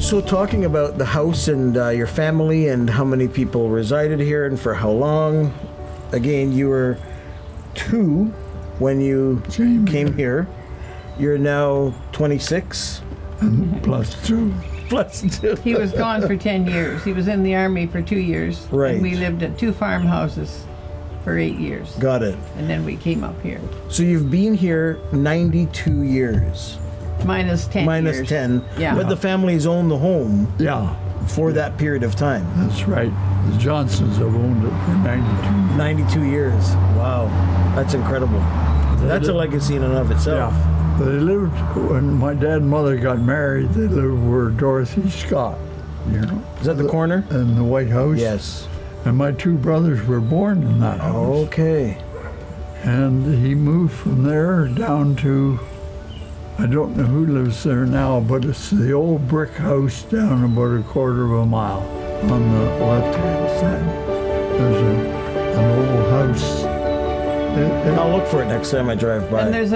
So talking about the house and your family and how many people resided here and for how long, again, you were 2 when you came here. You're now 26? And +2. +2. He was gone for 10 years. He was in the Army for 2 years. Right. And we lived at 2 farmhouses for 8 years. Got it. And then we came up here. So you've been here 92 years. Minus 10 Minus years. 10. Yeah. But the family's owned the home Yeah, for that period of time. that's right. The Johnsons have owned it for 92. 92 years. Wow. That's incredible. That's a legacy in and of itself. Yeah. They lived, when my dad and mother got married, they lived where Dorothy Scott, you know. Is that the corner? In the White House. Yes. And my 2 brothers were born in that house. Okay. And he moved from there down to, I don't know who lives there now, but it's the old brick house down about a quarter of a mile on the left-hand side. There's an old house. I'll look for it next time I drive by. And there's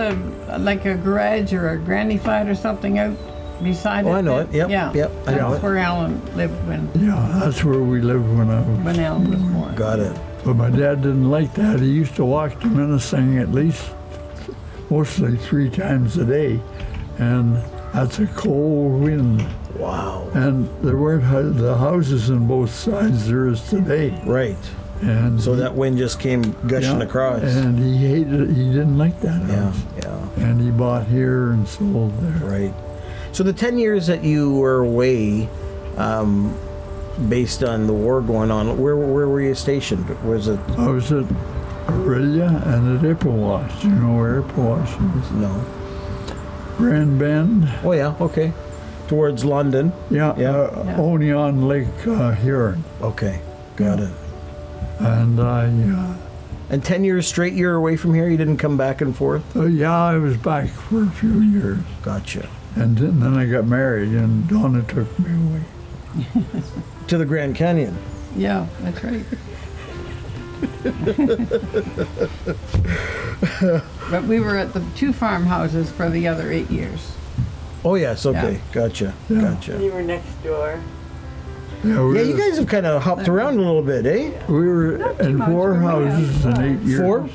like a garage or a granny flat or something out beside it. Oh, I know it. Yep. Yeah. Yep. I know That's it. where Alan lived Yeah, that's where we lived when Alan was born. Got it. But my dad didn't like that. He used to walk to Minnesang at least, mostly 3 times a day. And that's a cold wind. Wow. And there weren't the houses on both sides there is today. Right. And So that wind just came gushing yeah, across. And he hated it. He didn't like that Yeah. house. Yeah. And he bought here and sold there. Right. So the 10 years that you were away, based on the war going on, where were you stationed? Was it? I was at Aurelia and at Ippewash. Do you know where Ippewash is? No. Grand Bend. Oh yeah. Okay. Towards London. Yeah, Yeah. only on Lake Huron. Okay. Got it. And And 10 years straight you were away from here? You didn't come back and forth? I was back for a few years. Gotcha. And then I got married and Donna took me away. To the Grand Canyon. Yeah, that's right. But we were at the 2 farmhouses for the other 8 years. Oh yes, okay. Yeah. Gotcha. Yeah. Gotcha. You were next door. Yeah, we Yeah, you guys have kind of hopped around a little bit, eh? were in much, 4 we were houses in 8 years. 4?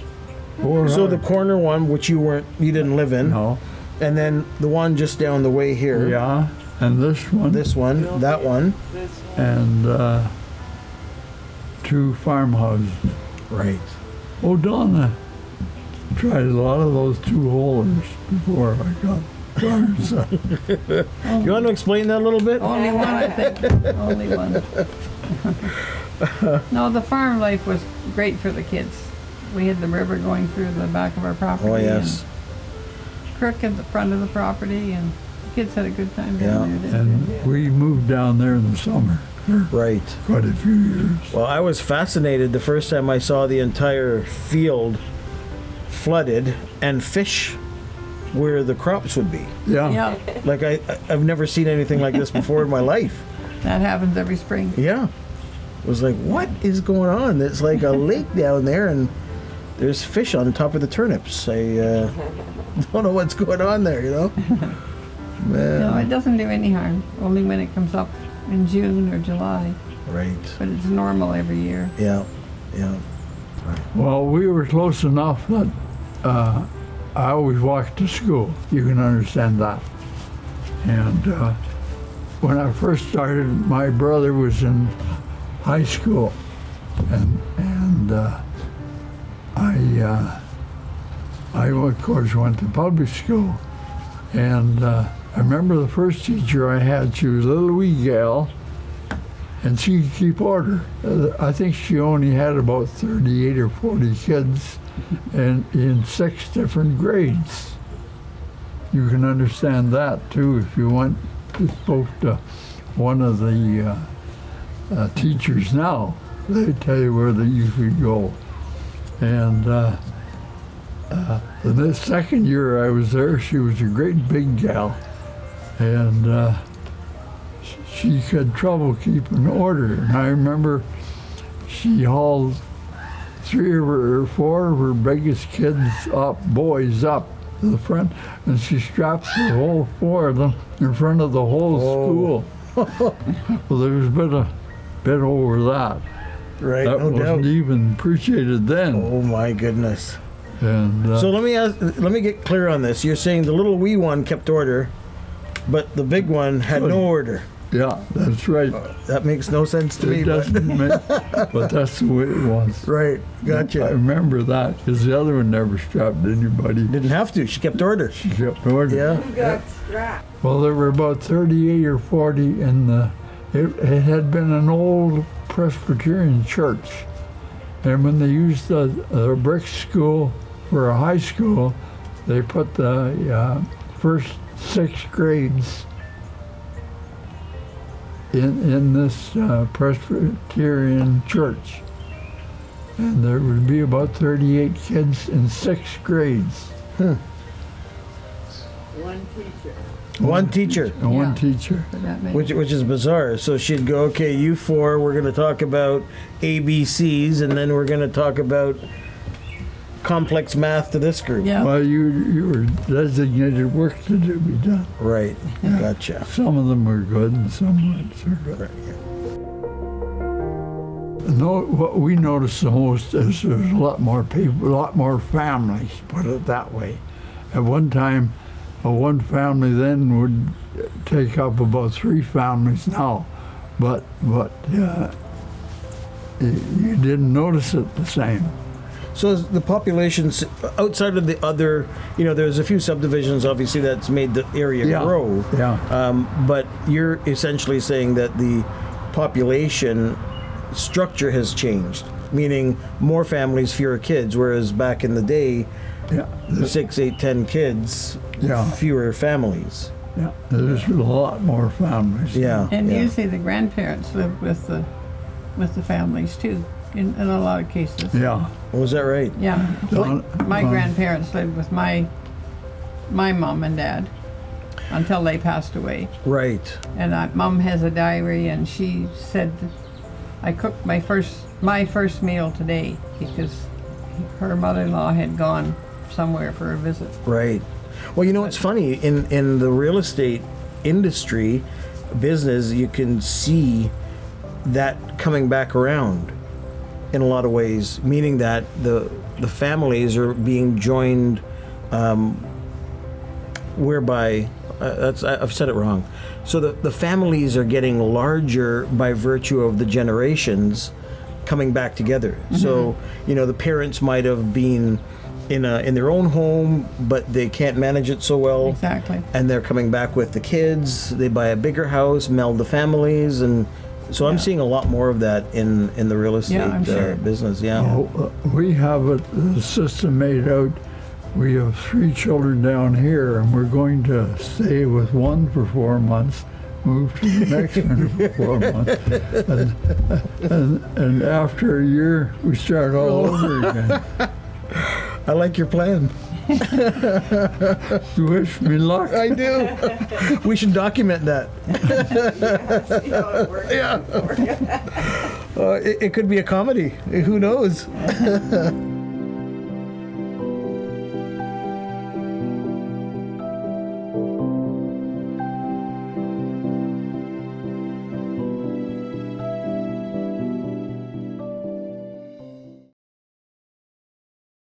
4 So the houses. corner one, which you didn't live in, No. and then the one just down the way here. Yeah, and this one. This one, that one. This one. And 2 farmhouses. Right. Oh, Donna tried a lot of those 2-holers before I got cars. You want to explain that a little bit? Only one, I think. Only one. No, the farm life was great for the kids. We had the river going through the back of our property. Oh yes. And creek at the front of the property, and the kids had a good time down Yeah. there. didn't And they? we moved down there in the summer for Right. quite a few years. Well, I was fascinated the first time I saw the entire field flooded and fish where the crops would be. Yeah. Yeah, Like I've never seen anything like this before in my life. that happens every spring. Yeah. It was like, what is going on? It's like a lake down there and there's fish on top of the turnips. I don't know what's going on there, you know? Man. No, it doesn't do any harm, only when it comes up in June or July. Right. But it's normal every year. Yeah. Yeah. Well, we were close enough that I always walked to school. You can understand that. And when I first started, my brother was in high school, and I of course went to public school. And I remember the first teacher I had, she was a little wee gal, and she could keep order. I think she only had about 38 or 40 kids, and in 6 different grades. You can understand that too if you went to spoke to one of the teachers now. They tell you where you could go. And the second year I was there, she was a great big gal, and she had trouble keeping order. And I remember she hauled 3 or 4 of her biggest kids up, boys up to the front, and she strapped the whole 4 of them in front of the whole school. Well, there was a bit over that. Right, That no wasn't doubt. even appreciated then. Oh my goodness. And So let me get clear on this. You're saying the little wee one kept order, but the big one had no order. yeah, that's right. That makes no sense to me. It But, doesn't make, but that's the way it was. right, I gotcha. remember that because the other one never strapped anybody. Didn't have to. She kept order. She kept order. Yeah. Well, there were about 38 or 40 in the. It had been an old Presbyterian church, and when they used the brick school for a high school, they put the first 6 grades in this Presbyterian church, and there would be about 38 kids in 6 grades. One teacher, And one Yeah. teacher. For that many. which is bizarre. So she'd go, okay, you 4, we're going to talk about ABCs, and then we're going to talk about complex math to this group. Yeah. Well, you were designated work to do be done. Right. Gotcha. Some of them were good and some weren't so good. No, what we noticed the most is there's a lot more people, a lot more families, put it that way. At one time, one family then would take up about 3 families now, but you didn't notice it the same. So is the populations outside of the other, there's a few subdivisions obviously that's made the area grow. Yeah. But you're essentially saying that the population structure has changed, meaning more families, fewer kids, whereas back in the day, Yeah. 6, 8, 10 kids, Yeah. fewer families. Yeah. There's a lot more families. Yeah. And yeah. usually the grandparents live with the families too, in a lot of cases. Yeah. Was that right? Yeah. Don- My grandparents lived with my mom and dad until they passed away. Right. And Mom has a diary, and she said, I cooked my first meal today because her mother-in-law had gone somewhere for a visit. Right. Well, it's funny in the real estate industry business, you can see that coming back around in a lot of ways, meaning that the families are being joined, whereby I've said it wrong. So the families are getting larger by virtue of the generations coming back together. Mm-hmm. So the parents might have been in their own home, but they can't manage it so well. Exactly. And they're coming back with the kids. They buy a bigger house, meld the families, and so I'm seeing a lot more of that in the real estate I'm sure. business. Yeah. We have the system made out. We have 3 children down here, and we're going to stay with one for 4 months, move to the next one for 4 months, and after a year, we start all over again. I like your plan. You wish me luck. I do. We should document that. See how it works. Yeah. It could be a comedy. Who knows?